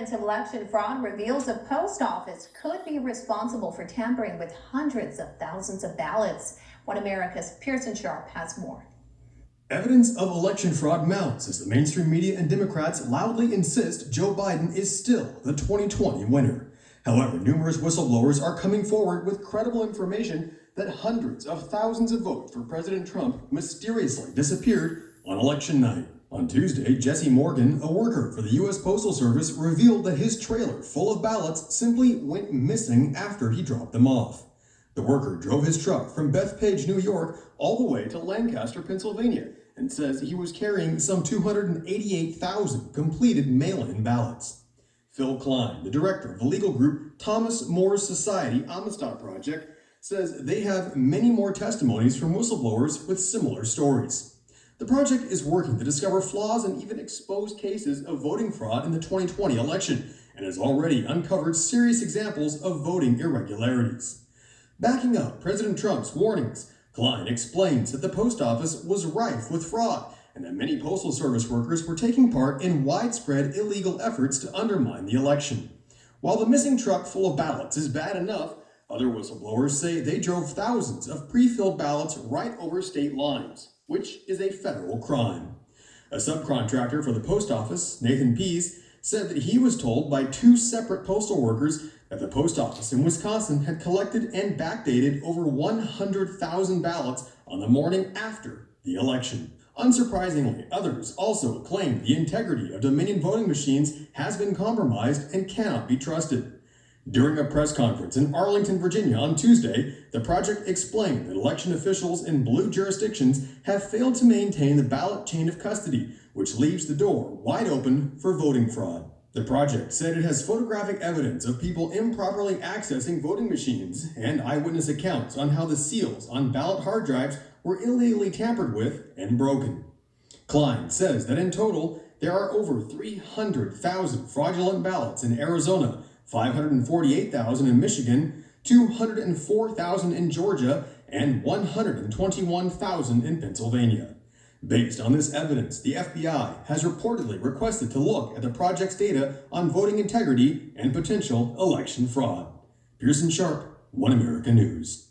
evidence of election fraud reveals a post office could be responsible for tampering with hundreds of thousands of ballots. One America's Pearson Sharp has more. Evidence of election fraud mounts as the mainstream media and Democrats loudly insist Joe Biden is still the 2020 winner. However, numerous whistleblowers are coming forward with credible information that hundreds of thousands of votes for President Trump mysteriously disappeared on election night. On Tuesday, Jesse Morgan, a worker for the U.S. Postal Service, revealed that his trailer full of ballots simply went missing after he dropped them off. The worker drove his truck from Bethpage, New York, all the way to Lancaster, Pennsylvania, and says he was carrying some 288,000 completed mail-in ballots. Phil Klein, the director of the legal group Thomas More Society Amistad Project, says they have many more testimonies from whistleblowers with similar stories. The project is working to discover flaws and even expose cases of voting fraud in the 2020 election, and has already uncovered serious examples of voting irregularities. Backing up President Trump's warnings, Klein explains that the post office was rife with fraud and that many Postal Service workers were taking part in widespread illegal efforts to undermine the election. While the missing truck full of ballots is bad enough, other whistleblowers say they drove thousands of pre-filled ballots right over state lines, which is a federal crime. A subcontractor for the post office, Nathan Pease, said that he was told by two separate postal workers that the post office in Wisconsin had collected and backdated over 100,000 ballots on the morning after the election. Unsurprisingly, others also claimed the integrity of Dominion voting machines has been compromised and cannot be trusted. During a press conference in Arlington, Virginia on Tuesday, the project explained that election officials in blue jurisdictions have failed to maintain the ballot chain of custody, which leaves the door wide open for voting fraud. The project said it has photographic evidence of people improperly accessing voting machines and eyewitness accounts on how the seals on ballot hard drives were illegally tampered with and broken. Klein says that in total, there are over 300,000 fraudulent ballots in Arizona, 548,000 in Michigan, 204,000 in Georgia, and 121,000 in Pennsylvania. Based on this evidence, the FBI has reportedly requested to look at the project's data on voting integrity and potential election fraud. Pearson Sharp, One America News.